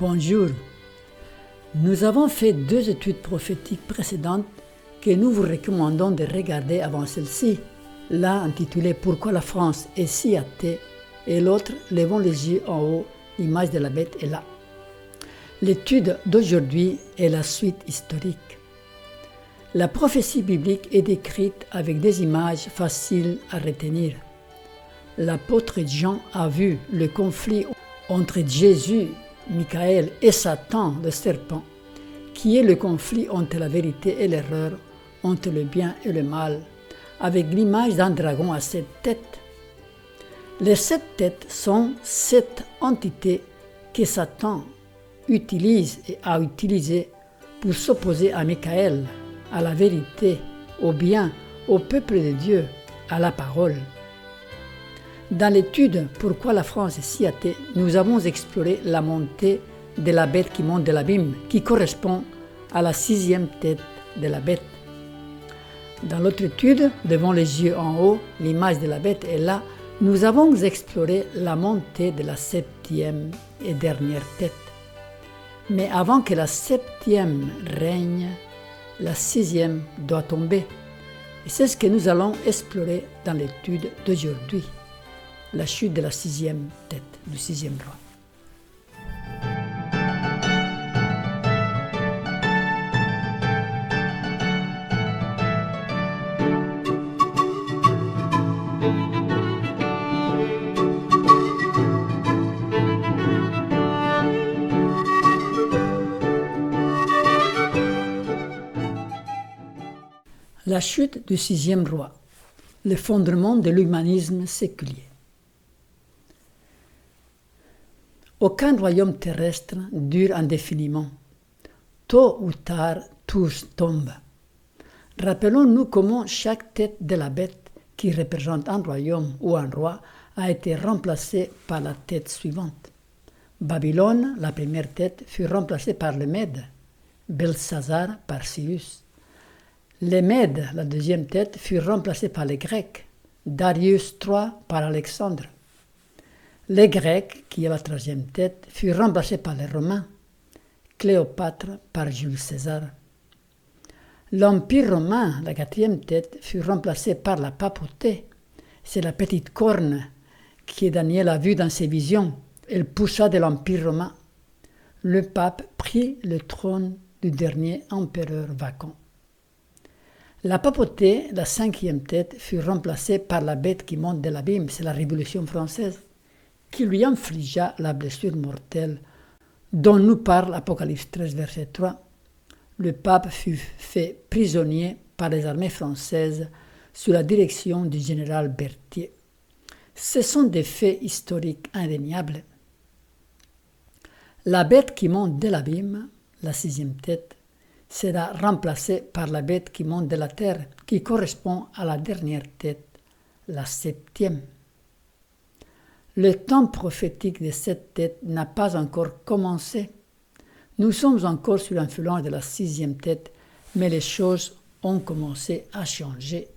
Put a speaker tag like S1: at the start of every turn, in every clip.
S1: Bonjour. Nous avons fait 2 études prophétiques précédentes que nous vous recommandons de regarder avant celle-ci. L'un intitulé « Pourquoi la France est si athée » et l'autre « Levons les yeux en haut, l'image de la bête est là ». L'étude d'aujourd'hui est la suite historique. La prophétie biblique est décrite avec des images faciles à retenir. L'apôtre Jean a vu le conflit entre Jésus, Michael et Satan, le serpent, qui est le conflit entre la vérité et l'erreur, entre le bien et le mal, avec l'image d'un dragon à 7 têtes. Les 7 têtes sont 7 entités que Satan utilise et a utilisées pour s'opposer à Michael, à la vérité, au bien, au peuple de Dieu, à la parole. Dans l'étude « Pourquoi la France est si athée », nous avons exploré la montée de la bête qui monte de l'abîme, qui correspond à la 6e tête de la bête. Dans l'autre étude, « Devant les yeux en haut, l'image de la bête est là », nous avons exploré la montée de la 7e et dernière tête. Mais avant que la 7e règne, la 6e doit tomber. Et c'est ce que nous allons explorer dans l'étude d'aujourd'hui. La chute de la 6e tête, du 6e roi. La chute du 6e roi, l'effondrement de l'humanisme séculier. Aucun royaume terrestre dure indéfiniment. Tôt ou tard, tous tombent. Rappelons-nous comment chaque tête de la bête qui représente un royaume ou un roi a été remplacée par la tête suivante. Babylone, la première tête, fut remplacée par le Mède, Belshazzar par Cyrus. Les Mèdes, la 2e tête, furent remplacés par les Grecs, Darius III par Alexandre. Les Grecs, qui est la 3e tête, furent remplacés par les Romains, Cléopâtre par Jules César. L'Empire romain, la 4e tête, fut remplacé par la papauté. C'est la petite corne que Daniel a vue dans ses visions. Elle poussa de l'Empire romain. Le pape prit le trône du dernier empereur vacant. La papauté, la 5e tête, fut remplacée par la bête qui monte de l'abîme, c'est la Révolution française, qui lui infligea la blessure mortelle dont nous parle Apocalypse 13, verset 3. Le pape fut fait prisonnier par les armées françaises sous la direction du général Berthier. Ce sont des faits historiques indéniables. La bête qui monte de l'abîme, la 6e tête, sera remplacée par la bête qui monte de la terre, qui correspond à la dernière tête, la 7e. Le temps prophétique de cette tête n'a pas encore commencé. Nous sommes encore sous l'influence de la 6e tête, mais les choses ont commencé à changer.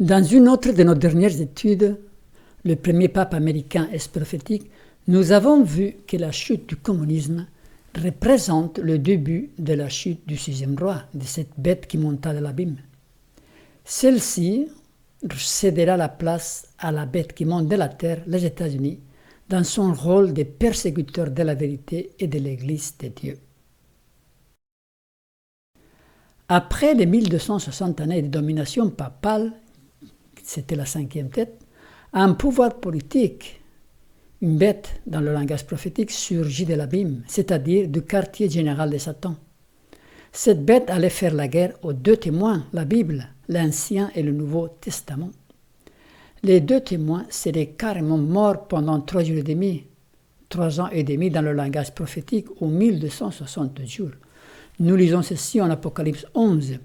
S1: Dans une autre de nos dernières études, le premier pape américain est prophétique, nous avons vu que la chute du communisme représente le début de la chute du 6e roi, de cette bête qui monta de l'abîme. Celle-ci cédera la place à la bête qui monte de la terre, les États-Unis, dans son rôle de persécuteur de la vérité et de l'Église de Dieu. Après les 1260 années de domination papale, c'était la 5e tête, un pouvoir politique, une bête, dans le langage prophétique, surgit de l'abîme, c'est-à-dire du quartier général de Satan. Cette bête allait faire la guerre aux 2 témoins, la Bible, l'Ancien et le Nouveau Testament. Les 2 témoins seraient carrément morts pendant 3 jours et demi, 3 ans et demi dans le langage prophétique, ou 1260 jours. Nous lisons ceci en Apocalypse 11.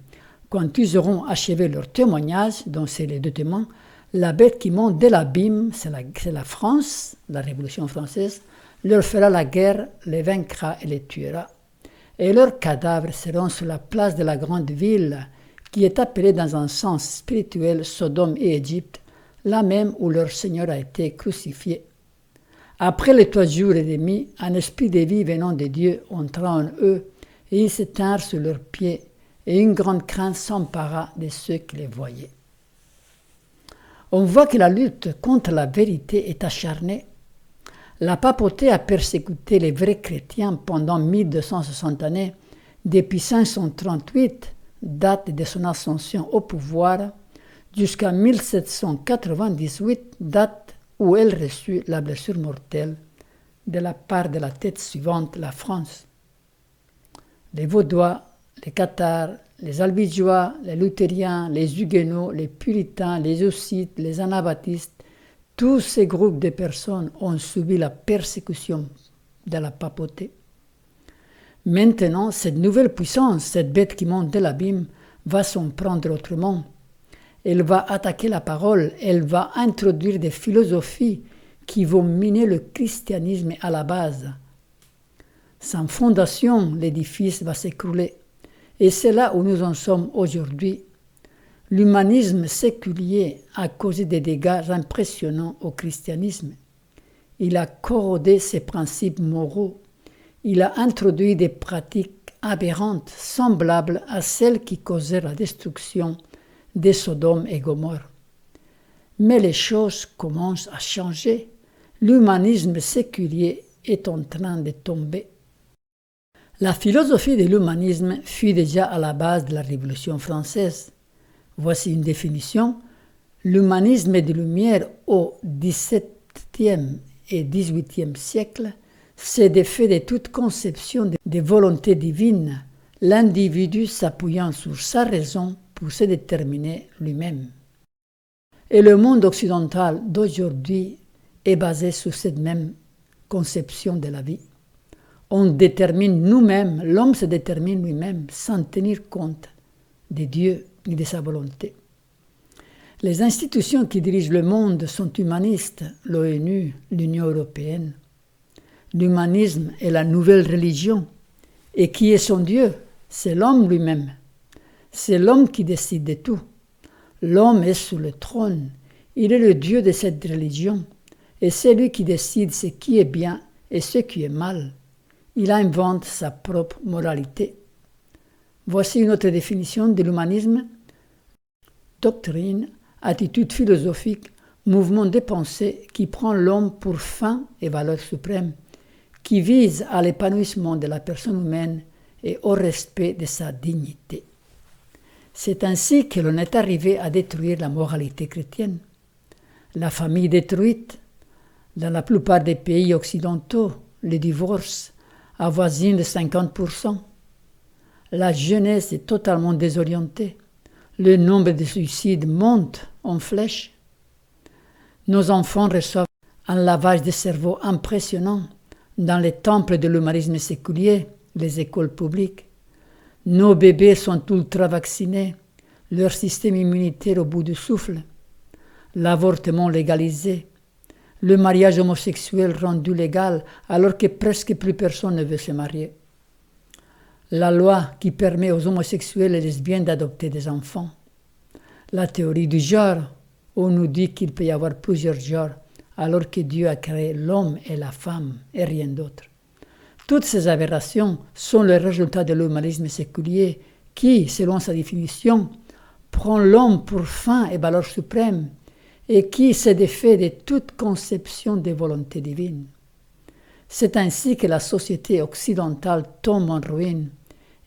S1: Quand ils auront achevé leur témoignage, dont c'est les 2 témoins, la bête qui monte de l'abîme, c'est la France, la Révolution française, leur fera la guerre, les vaincra et les tuera. Et leurs cadavres seront sur la place de la grande ville, qui est appelée dans un sens spirituel Sodome et Égypte, là même où leur Seigneur a été crucifié. Après les 3 jours et demi, un esprit de vie venant de Dieu entra en eux, et ils se tinrent sur leurs pieds, et une grande crainte s'empara de ceux qui les voyaient. On voit que la lutte contre la vérité est acharnée. La papauté a persécuté les vrais chrétiens pendant 1260 années, depuis 538, date de son ascension au pouvoir, jusqu'à 1798, date où elle reçut la blessure mortelle de la part de la tête suivante, la France. Les Vaudois, les Cathares, les Albigeois, les Luthériens, les Huguenots, les Puritains, les Hussites, les Anabaptistes, tous ces groupes de personnes ont subi la persécution de la papauté. Maintenant, cette nouvelle puissance, cette bête qui monte de l'abîme, va s'en prendre autrement. Elle va attaquer la parole, elle va introduire des philosophies qui vont miner le christianisme à la base. Sans fondation, l'édifice va s'écrouler. Et c'est là où nous en sommes aujourd'hui. L'humanisme séculier a causé des dégâts impressionnants au christianisme. Il a corrodé ses principes moraux. Il a introduit des pratiques aberrantes, semblables à celles qui causèrent la destruction de Sodome et Gomorrhe. Mais les choses commencent à changer. L'humanisme séculier est en train de tomber. La philosophie de l'humanisme fut déjà à la base de la Révolution française. Voici une définition. L'humanisme des Lumières au XVIIe et XVIIIe siècle s'est défait de toute conception de volonté divine, l'individu s'appuyant sur sa raison pour se déterminer lui-même. Et le monde occidental d'aujourd'hui est basé sur cette même conception de la vie. On détermine nous-mêmes, l'homme se détermine lui-même sans tenir compte de Dieu ni de sa volonté. Les institutions qui dirigent le monde sont humanistes, l'ONU, l'Union européenne. L'humanisme est la nouvelle religion. Et qui est son Dieu? C'est l'homme lui-même. C'est l'homme qui décide de tout. L'homme est sur le trône. Il est le Dieu de cette religion. Et c'est lui qui décide ce qui est bien et ce qui est mal. Il invente sa propre moralité. Voici une autre définition de l'humanisme. Doctrine, attitude philosophique, mouvement de pensée qui prend l'homme pour fin et valeur suprême, qui vise à l'épanouissement de la personne humaine et au respect de sa dignité. C'est ainsi que l'on est arrivé à détruire la moralité chrétienne. La famille détruite. Dans la plupart des pays occidentaux, le divorce avoisine de 50%. La jeunesse est totalement désorientée. Le nombre de suicides monte en flèche. Nos enfants reçoivent un lavage de cerveau impressionnant dans les temples de l'humanisme séculier, les écoles publiques. Nos bébés sont ultra vaccinés, leur système immunitaire au bout du souffle, l'avortement légalisé, le mariage homosexuel rendu légal alors que presque plus personne ne veut se marier. La loi qui permet aux homosexuels et lesbiennes d'adopter des enfants. La théorie du genre, où on nous dit qu'il peut y avoir plusieurs genres, alors que Dieu a créé l'homme et la femme et rien d'autre. Toutes ces aberrations sont le résultat de l'humanisme séculier qui, selon sa définition, prend l'homme pour fin et valeur suprême et qui s'est défait de toute conception de volonté divine. C'est ainsi que la société occidentale tombe en ruine.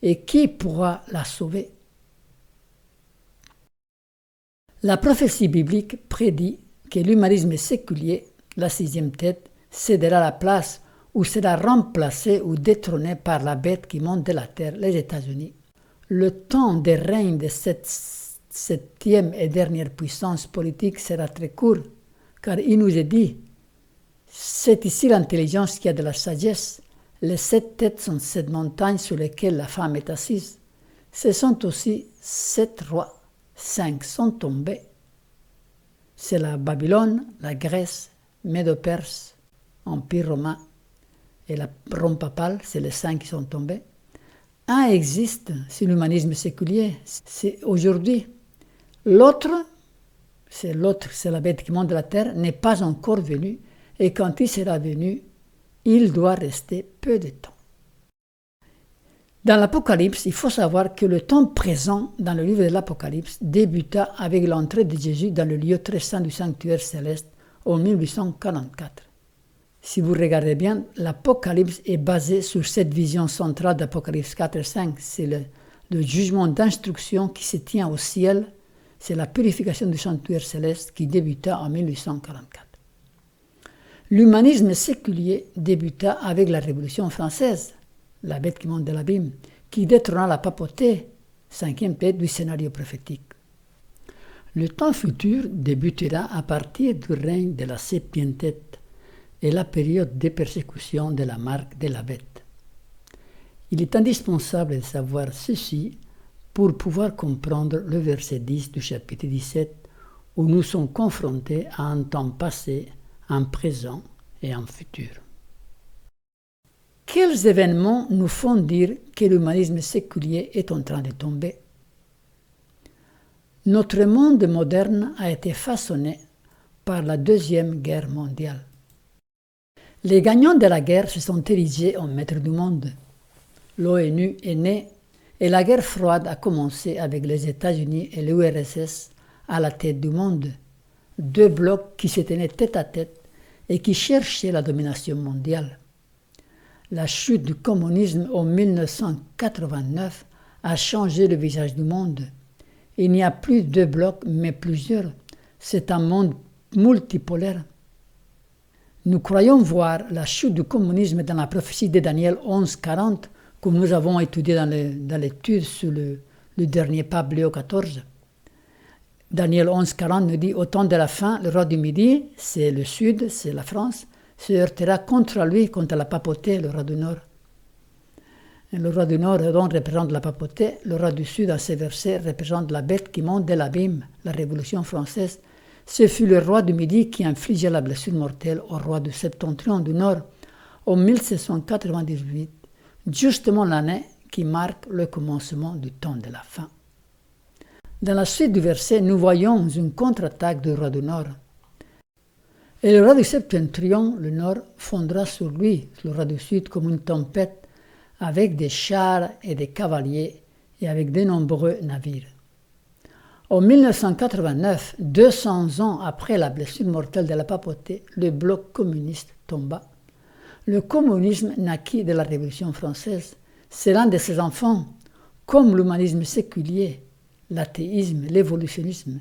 S1: Et qui pourra la sauver? La prophétie biblique prédit que l'humanisme séculier, la 6e tête, cédera la place ou sera remplacé ou détrôné par la bête qui monte de la terre, les États-Unis. Le temps de règne de cette 7e et dernière puissance politique sera très court, car il nous est dit « C'est ici l'intelligence qui a de la sagesse. Les 7 têtes sont 7 montagnes sur lesquelles la femme est assise. Ce sont aussi 7 rois. 5 sont tombés. C'est la Babylone, la Grèce, Médo-Perse, Empire romain et la Rome papale, c'est les 5 qui sont tombés. Un existe, c'est l'humanisme séculier, c'est aujourd'hui. L'autre, c'est la bête qui monte de la terre, n'est pas encore venue et quand il sera venu, il doit rester peu de temps. Dans l'Apocalypse, il faut savoir que le temps présent dans le livre de l'Apocalypse débuta avec l'entrée de Jésus dans le lieu très saint du sanctuaire céleste en 1844. Si vous regardez bien, l'Apocalypse est basé sur cette vision centrale d'Apocalypse 4 et 5. C'est le jugement d'instruction qui se tient au ciel. C'est la purification du sanctuaire céleste qui débuta en 1844. L'humanisme séculier débuta avec la Révolution française, la bête qui monte de l'abîme, qui détrôna la papauté, cinquième tête du scénario prophétique. Le temps futur débutera à partir du règne de la septième tête et la période de persécution de la marque de la bête. Il est indispensable de savoir ceci pour pouvoir comprendre le verset 10 du chapitre 17 où nous sommes confrontés à un temps passé, un présent et un futur. Quels événements nous font dire que l'humanisme séculier est en train de tomber? Notre monde moderne a été façonné par la Deuxième Guerre mondiale. Les gagnants de la guerre se sont érigés en maîtres du monde. L'ONU est née et la guerre froide a commencé avec les États-Unis et l'URSS à la tête du monde, deux blocs qui se tenaient tête à tête et qui cherchaient la domination mondiale. La chute du communisme en 1989 a changé le visage du monde. Il n'y a plus deux blocs, mais plusieurs. C'est un monde multipolaire. Nous croyons voir la chute du communisme dans la prophétie de Daniel 11:40, que nous avons étudié dans l'étude sur le dernier pape Léo XIV. Daniel 11:40 nous dit « Au temps de la fin, le roi du Midi, c'est le Sud, c'est la France, se heurtera contre lui, contre la papauté, le roi du Nord. » Le roi du Nord donc représente la papauté, le roi du Sud, dans ces versets, représente la bête qui monte de l'abîme, la Révolution française. Ce fut le roi du Midi qui infligea la blessure mortelle au roi du Septentrion du Nord en 1798, justement l'année qui marque le commencement du temps de la fin. Dans la suite du verset, nous voyons une contre-attaque du roi du Nord. Et le roi du Septentrion, le Nord, fondra sur lui, le roi du Sud, comme une tempête, avec des chars et des cavaliers et avec de nombreux navires. En 1989, 200 ans après la blessure mortelle de la papauté, le bloc communiste tomba. Le communisme naquit de la Révolution française. C'est l'un de ses enfants, comme l'humanisme séculier, l'athéisme, l'évolutionnisme.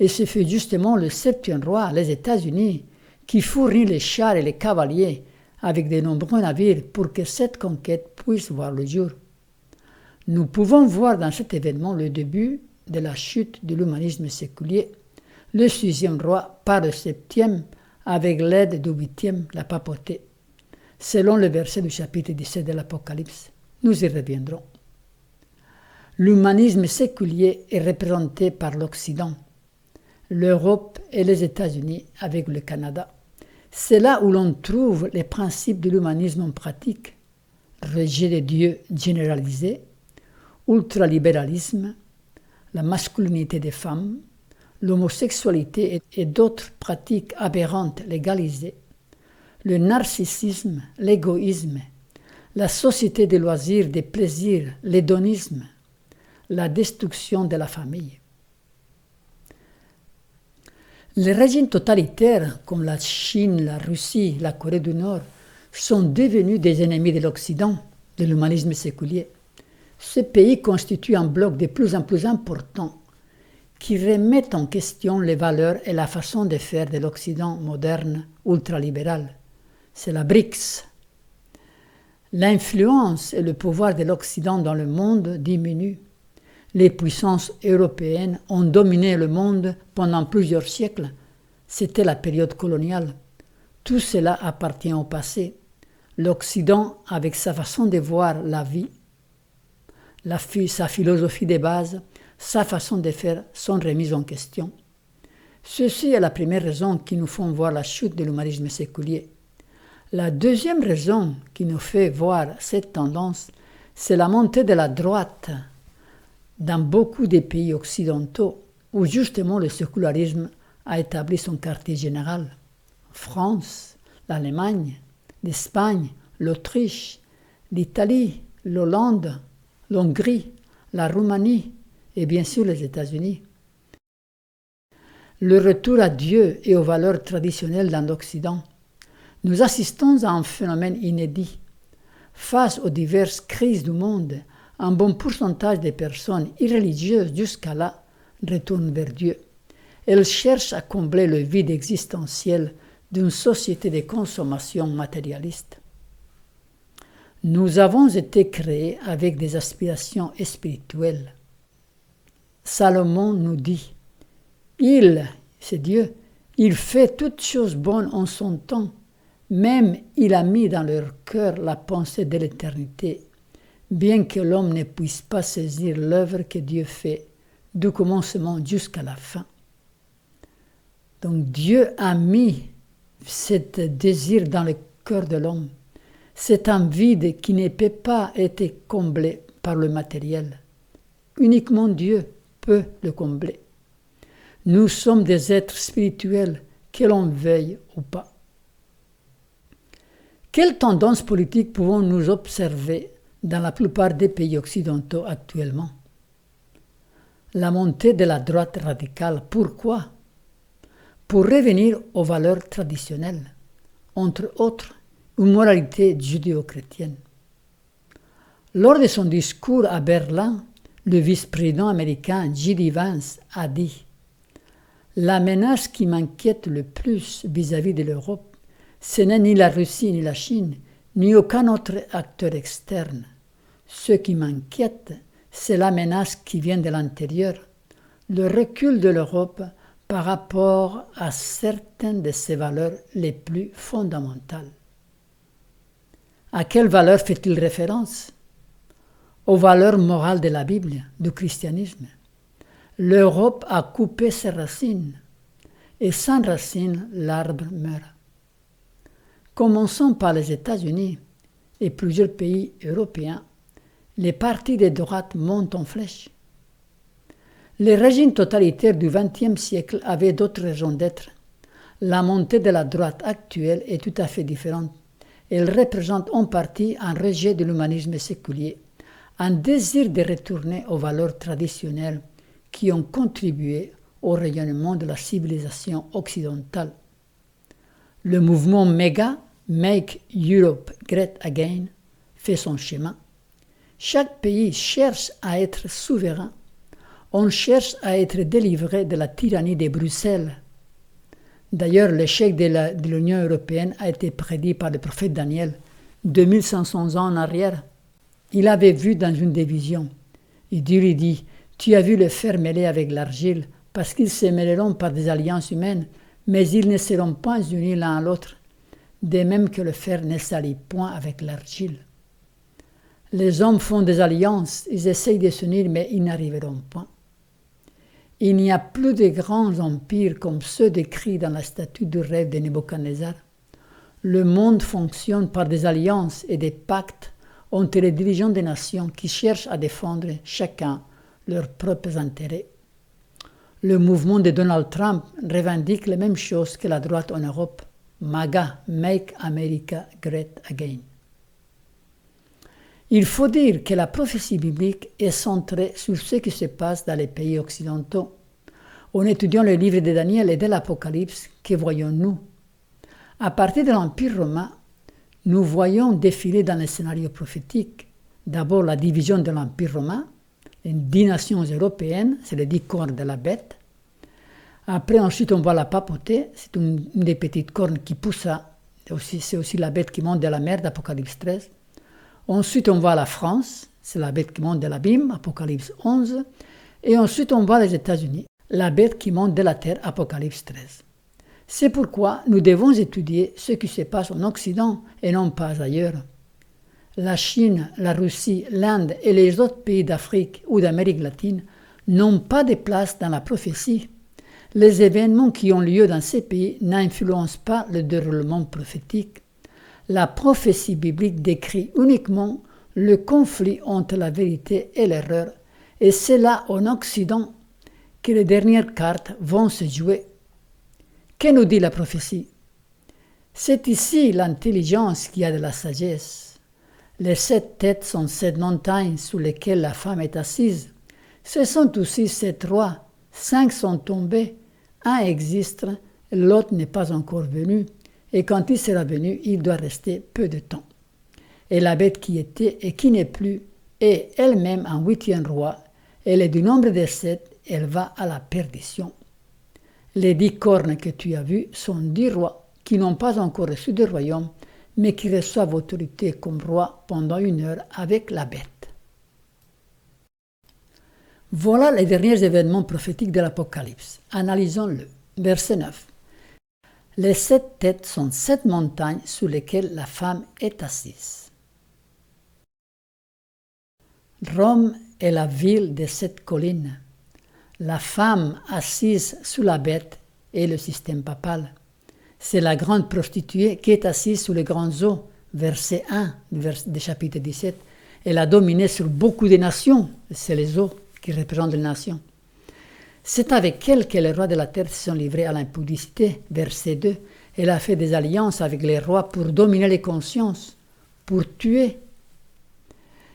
S1: Et ce fut justement le septième roi, les États-Unis, qui fournit les chars et les cavaliers avec de nombreux navires pour que cette conquête puisse voir le jour. Nous pouvons voir dans cet événement le début de la chute de l'humanisme séculier, le sixième roi par le septième avec l'aide du huitième, la papauté, selon le verset du chapitre 17 de l'Apocalypse. Nous y reviendrons. L'humanisme séculier est représenté par l'Occident, l'Europe et les États-Unis avec le Canada. C'est là où l'on trouve les principes de l'humanisme en pratique, rejet des dieux généralisé, ultralibéralisme, la masculinité des femmes, l'homosexualité et d'autres pratiques aberrantes légalisées, le narcissisme, l'égoïsme, la société des loisirs, des plaisirs, l'hédonisme, la destruction de la famille. Les régimes totalitaires comme la Chine, la Russie, la Corée du Nord sont devenus des ennemis de l'Occident, de l'humanisme séculier. Ces pays constituent un bloc de plus en plus important qui remet en question les valeurs et la façon de faire de l'Occident moderne ultralibéral. C'est la BRICS. L'influence et le pouvoir de l'Occident dans le monde diminuent. Les puissances européennes ont dominé le monde pendant plusieurs siècles. C'était la période coloniale. Tout cela appartient au passé. L'Occident, avec sa façon de voir la vie, sa philosophie de base, sa façon de faire sont remises en question. Ceci est la première raison qui nous fait voir la chute de l'humanisme séculier. La deuxième raison qui nous fait voir cette tendance, c'est la montée de la droite dans beaucoup des pays occidentaux où justement le sécularisme a établi son quartier général. France, l'Allemagne, l'Espagne, l'Autriche, l'Italie, l'Hollande, l'Hongrie, la Roumanie et bien sûr les États-Unis. Le retour à Dieu et aux valeurs traditionnelles dans l'Occident. Nous assistons à un phénomène inédit. Face aux diverses crises du monde, un bon pourcentage des personnes irreligieuses jusqu'à là retournent vers Dieu. Elles cherchent à combler le vide existentiel d'une société de consommation matérialiste. Nous avons été créés avec des aspirations spirituelles. Salomon nous dit « c'est Dieu, il fait toutes choses bonnes en son temps. Même il a mis dans leur cœur la pensée de l'éternité, bien que l'homme ne puisse pas saisir l'œuvre que Dieu fait, du commencement jusqu'à la fin. » Donc Dieu a mis ce désir dans le cœur de l'homme. C'est un vide qui ne peut pas être comblé par le matériel. Uniquement Dieu peut le combler. Nous sommes des êtres spirituels, que l'on veuille ou pas. Quelles tendances politiques pouvons-nous observer dans la plupart des pays occidentaux actuellement? La montée de la droite radicale. Pourquoi? Pour revenir aux valeurs traditionnelles, entre autres, une moralité judéo-chrétienne. Lors de son discours à Berlin, le vice-président américain J.D. Vance a dit « La menace qui m'inquiète le plus vis-à-vis de l'Europe, ce n'est ni la Russie ni la Chine, ni aucun autre acteur externe. Ce qui m'inquiète, c'est la menace qui vient de l'intérieur, le recul de l'Europe par rapport à certaines de ses valeurs les plus fondamentales. » À quelles valeurs fait-il référence? Aux valeurs morales de la Bible, du christianisme. L'Europe a coupé ses racines, et sans racines, l'arbre meurt. Commençons par les États-Unis et plusieurs pays européens. Les partis de droite montent en flèche. Les régimes totalitaires du XXe siècle avaient d'autres raisons d'être. La montée de la droite actuelle est tout à fait différente. Elle représente en partie un rejet de l'humanisme séculier, un désir de retourner aux valeurs traditionnelles qui ont contribué au rayonnement de la civilisation occidentale. Le mouvement méga, Make Europe Great Again, fait son chemin. Chaque pays cherche à être souverain. On cherche à être délivré de la tyrannie de Bruxelles. D'ailleurs, l'échec de l'Union européenne a été prédit par le prophète Daniel 2500 ans en arrière. Il avait vu dans une des visions. Et Dieu lui dit « Tu as vu le fer mêlé avec l'argile, parce qu'ils se mêleront par des alliances humaines, mais ils ne seront pas unis l'un à l'autre, de même que le fer ne s'allie point avec l'argile. » Les hommes font des alliances, ils essayent de s'unir, mais ils n'arriveront point. Il n'y a plus de grands empires comme ceux décrits dans la statue du rêve de Nebuchadnezzar. Le monde fonctionne par des alliances et des pactes entre les dirigeants des nations qui cherchent à défendre chacun leurs propres intérêts. Le mouvement de Donald Trump revendique les mêmes choses que la droite en Europe. MAGA, Make America Great Again. Il faut dire que la prophétie biblique est centrée sur ce qui se passe dans les pays occidentaux. En étudiant le livre de Daniel et de l'Apocalypse, que voyons-nous? À partir de l'Empire romain, nous voyons défiler dans les scénarios prophétiques d'abord la division de l'Empire romain, les 10 nations européennes, c'est les 10 cornes de la bête. Après, ensuite, on voit la papauté, c'est une des petites cornes qui pousse, c'est aussi la bête qui monte de la mer d'Apocalypse 13. Ensuite, on voit la France, c'est la bête qui monte de l'abîme, Apocalypse 11. Et ensuite, on voit les États-Unis, la bête qui monte de la terre, Apocalypse 13. C'est pourquoi nous devons étudier ce qui se passe en Occident et non pas ailleurs. La Chine, la Russie, l'Inde et les autres pays d'Afrique ou d'Amérique latine n'ont pas de place dans la prophétie. Les événements qui ont lieu dans ces pays n'influencent pas le déroulement prophétique. La prophétie biblique décrit uniquement le conflit entre la vérité et l'erreur, et c'est là, en Occident, que les dernières cartes vont se jouer. Que nous dit la prophétie? C'est ici l'intelligence qui a de la sagesse. Les 7 têtes sont 7 montagnes sous lesquelles la femme est assise. Ce sont aussi 7 rois. 5 sont tombés, un existe, l'autre n'est pas encore venu, et quand il sera venu, il doit rester peu de temps. Et la bête qui était et qui n'est plus est elle-même un 8e roi. Elle est du nombre des 7, elle va à la perdition. Les 10 cornes que tu as vues sont 10 rois qui n'ont pas encore reçu de royaume, mais qui reçoivent autorité comme roi pendant 1 heure avec la bête. Voilà les derniers événements prophétiques de l'Apocalypse. Analysons-le. Verset 9. Les 7 têtes sont 7 montagnes sous lesquelles la femme est assise. Rome est la ville des 7 collines. La femme assise sous la bête est le système papal. C'est la grande prostituée qui est assise sous les grands eaux, verset 1 du chapitre 17. Elle a dominé sur beaucoup de nations, c'est les eaux qui représentent les nations. C'est avec elle que les rois de la terre se sont livrés à l'impudicité, verset 2. Elle a fait des alliances avec les rois pour dominer les consciences, pour tuer.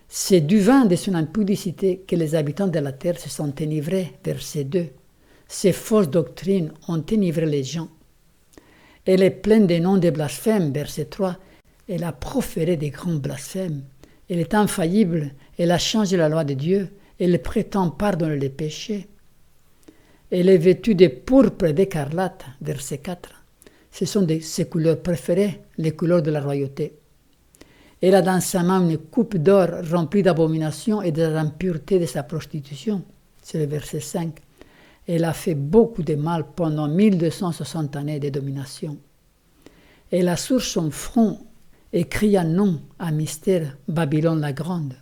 S1: C'est du vin de son impudicité que les habitants de la terre se sont enivrés, verset 2. Ces fausses doctrines ont enivré les gens. Elle est pleine des noms de blasphèmes, verset 3. Elle a proféré des grands blasphèmes. Elle est infaillible, elle a changé la loi de Dieu, elle prétend pardonner les péchés. Elle est vêtue de pourpre et d'écarlate, verset 4. Ce sont ses couleurs préférées, les couleurs de la royauté. Elle a dans sa main une coupe d'or remplie d'abominations et de l'impureté de sa prostitution, c'est le verset 5. Elle a fait beaucoup de mal pendant 1260 années de domination. Elle a sur son front écrit un nom, un mystère, Babylone la Grande,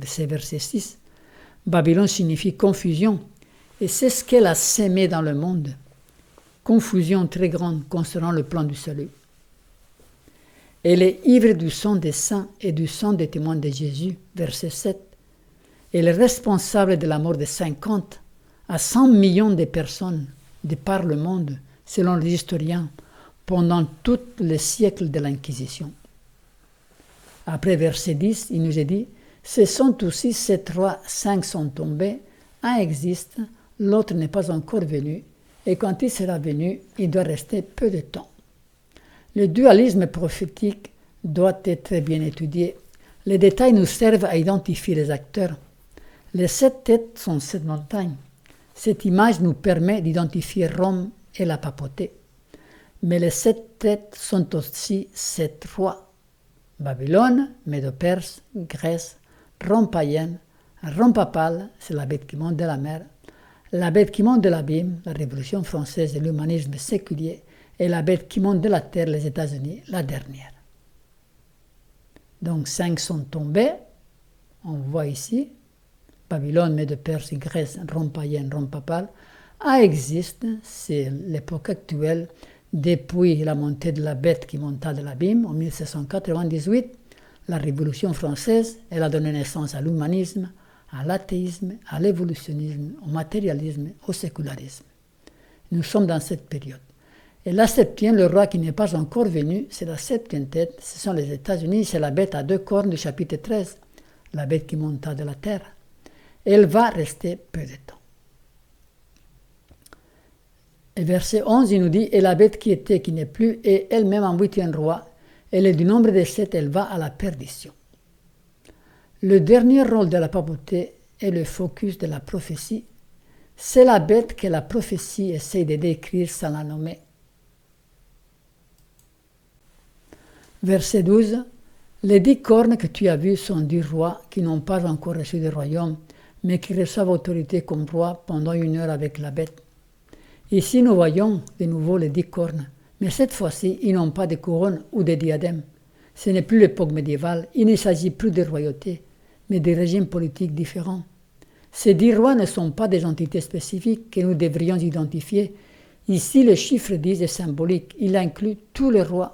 S1: c'est verset 6. Babylone signifie confusion, et c'est ce qu'elle a sémé dans le monde. Confusion très grande concernant le plan du salut. Elle est ivre du sang des saints et du sang des témoins de Jésus, verset 7. Elle est responsable de la mort de 50 à 100 millions de personnes de par le monde, selon les historiens, pendant tous les siècles de l'Inquisition. Après verset 10, il nous est dit « Ce sont aussi 7 rois, 5 sont tombés, un existe, l'autre n'est pas encore venu, et quand il sera venu, il doit rester peu de temps. » Le dualisme prophétique doit être bien étudié. Les détails nous servent à identifier les acteurs. Les 7 têtes sont 7 montagnes. Cette image nous permet d'identifier Rome et la papauté. Mais les 7 têtes sont aussi 7 rois. Babylone, Médo-Perse, Grèce, Rome païenne, Rome papale, c'est la bête qui monte de la mer, la bête qui monte de l'abîme, la Révolution française et l'humanisme séculier, et la bête qui monte de la terre, les États-Unis, la dernière. Donc 5 sont tombés, on voit ici, Babylone, Médo-Perse, Grèce, Rome païenne, Rome papale, existe, c'est l'époque actuelle, depuis la montée de la bête qui monta de l'abîme en 1798, la Révolution française, elle a donné naissance à l'humanisme, à l'athéisme, à l'évolutionnisme, au matérialisme, au sécularisme. Nous sommes dans cette période. Et la 7e, le roi qui n'est pas encore venu, c'est la 7e tête, ce sont les États-Unis, c'est la bête à 2 cornes du chapitre 13, la bête qui monta de la terre. Elle va rester peu de temps. Et verset 11, il nous dit « Et la bête qui était, qui n'est plus, est elle-même un 8e roi, elle est du nombre des 7, elle va à la perdition. » Le dernier rôle de la papauté est le focus de la prophétie. C'est la bête que la prophétie essaie de décrire sans la nommer. Verset 12. Les 10 cornes que tu as vues sont 10 rois qui n'ont pas encore reçu de royaume, mais qui reçoivent autorité comme roi pendant 1 heure avec la bête. Ici, nous voyons de nouveau les 10 cornes, mais cette fois-ci, ils n'ont pas de couronne ou de diadème. Ce n'est plus l'époque médiévale, il ne s'agit plus de royauté, mais de régimes politiques différents. Ces 10 rois ne sont pas des entités spécifiques que nous devrions identifier. Ici, le chiffre 10 est symbolique, il inclut tous les rois.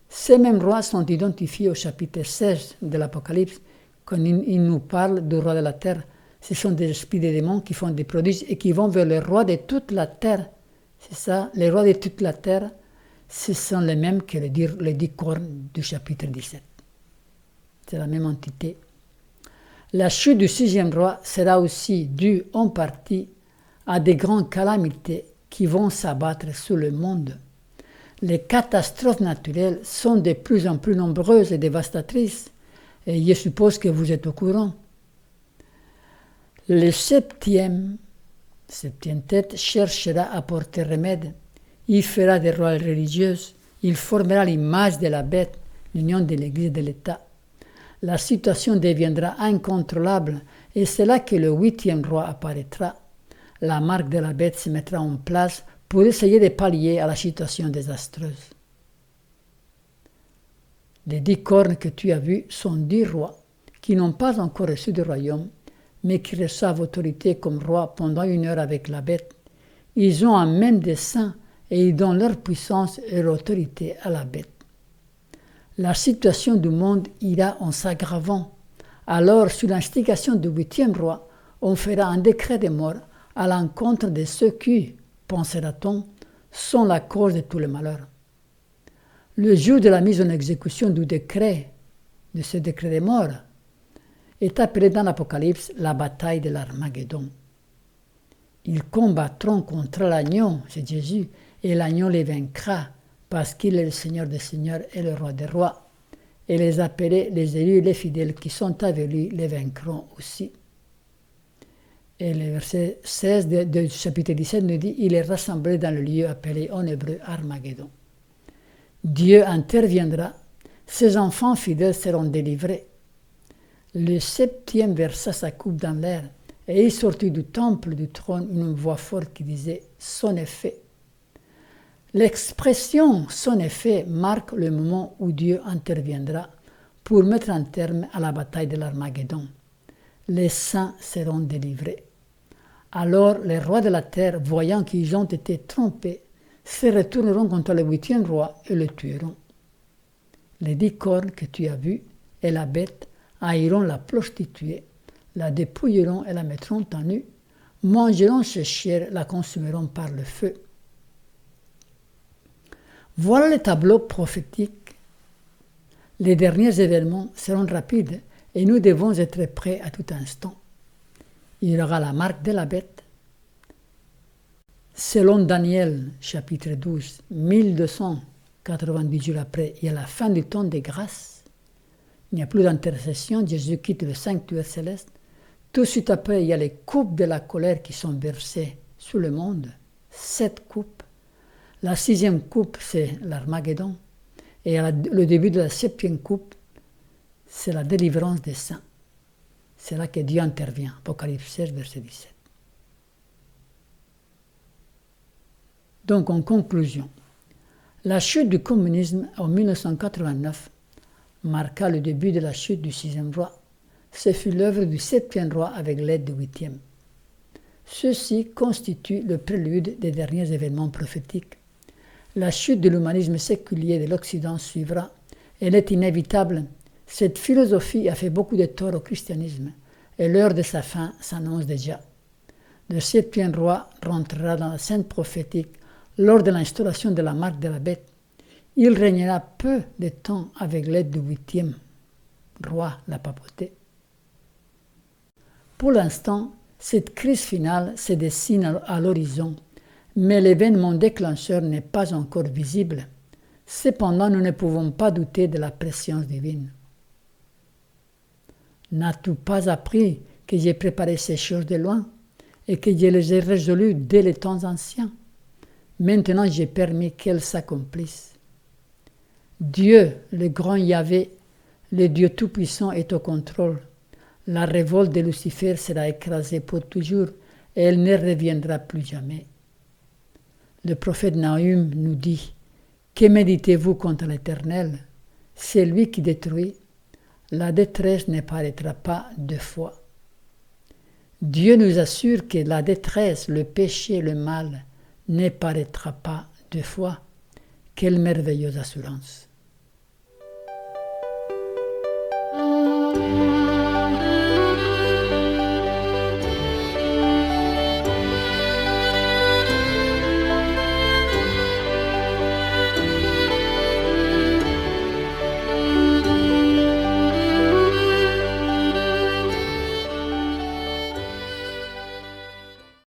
S1: Ces mêmes rois sont identifiés au chapitre 16 de l'Apocalypse, quand il nous parle du roi de la terre. Ce sont des esprits des démons qui font des prodiges et qui vont vers les rois de toute la terre. C'est ça, les rois de toute la terre. ce sont les mêmes que les 10 cornes du chapitre 17. C'est la même entité. La chute du 6e roi sera aussi due en partie à des grandes calamités qui vont s'abattre sur le monde. Les catastrophes naturelles sont de plus en plus nombreuses et dévastatrices, et je suppose que vous êtes au courant. Le septième tête cherchera à porter remède. Il fera des rois religieuses. Il formera l'image de la bête, l'union de l'Église et de l'État. La situation deviendra incontrôlable et c'est là que le 8e roi apparaîtra. La marque de la bête se mettra en place pour essayer de pallier à la situation désastreuse. Les 10 cornes que tu as vues sont 10 rois qui n'ont pas encore reçu de royaume, mais qui reçoivent autorité comme rois pendant 1 heure avec la bête. Ils ont en même des saints et ils donnent leur puissance et leur autorité à la bête. La situation du monde ira en s'aggravant. Alors, sous l'instigation du 8e roi, on fera un décret de mort à l'encontre de ceux qui, pensera-t-on, sont la cause de tous les malheurs. Le jour de la mise en exécution de ce décret de mort, est appelé dans l'Apocalypse la bataille de l'Armageddon. Ils combattront contre l'agneau, c'est Jésus, et l'agneau les vaincra, parce qu'il est le Seigneur des Seigneurs et le Roi des Rois. Et les appelés, les élus et les fidèles qui sont avec lui les vaincront aussi. Et le verset 16 du chapitre 17 nous dit « Il est rassemblé dans le lieu appelé en hébreu Armageddon ». Dieu interviendra, ses enfants fidèles seront délivrés. Le 7e versa sa coupe dans l'air, et il sortit du temple du trône une voix forte qui disait « Son effet ». L'expression « son effet » marque le moment où Dieu interviendra pour mettre un terme à la bataille de l'Armageddon. Les saints seront délivrés. Alors les rois de la terre, voyant qu'ils ont été trompés, se retourneront contre le 8e roi et le tueront. Les 10 cornes que tu as vues et la bête haïront la prostituée, la dépouilleront et la mettront en nu, mangeront ses chairs, la consumeront par le feu. Voilà le tableau prophétique. Les derniers événements seront rapides et nous devons être prêts à tout instant. Il y aura la marque de la bête. Selon Daniel, chapitre 12, 1290 jours après, il y a la fin du temps des grâces. Il n'y a plus d'intercession, Jésus quitte le sanctuaire céleste. Tout de suite après, il y a les coupes de la colère qui sont versées sur le monde. 7 coupes. La 6e coupe, c'est l'Armageddon. Et le début de la 7e coupe, c'est la délivrance des saints. C'est là que Dieu intervient. Apocalypse 16, verset 17. Donc, en conclusion, la chute du communisme en 1989 marqua le début de la chute du 6e roi. Ce fut l'œuvre du 7e roi avec l'aide du 8e. Ceci constitue le prélude des derniers événements prophétiques. La chute de l'humanisme séculier de l'Occident suivra. Elle est inévitable. Cette philosophie a fait beaucoup de tort au christianisme et l'heure de sa fin s'annonce déjà. Le 7e roi rentrera dans la scène prophétique lors de l'instauration de la marque de la bête. Il régnera peu de temps avec l'aide du 8e roi, la papauté. Pour l'instant, cette crise finale se dessine à l'horizon, mais l'événement déclencheur n'est pas encore visible. Cependant, nous ne pouvons pas douter de la préscience divine. N'as-tu pas appris que j'ai préparé ces choses de loin et que je les ai résolues dès les temps anciens? Maintenant, j'ai permis qu'elles s'accomplissent. Dieu, le grand Yahvé, le Dieu Tout-Puissant, est au contrôle. La révolte de Lucifer sera écrasée pour toujours et elle ne reviendra plus jamais. Le prophète Nahum nous dit « Que méditez-vous contre l'Éternel? C'est lui qui détruit. La détresse ne paraîtra pas 2 fois. » Dieu nous assure que la détresse, le péché, le mal ne paraîtra pas 2 fois. Quelle merveilleuse assurance!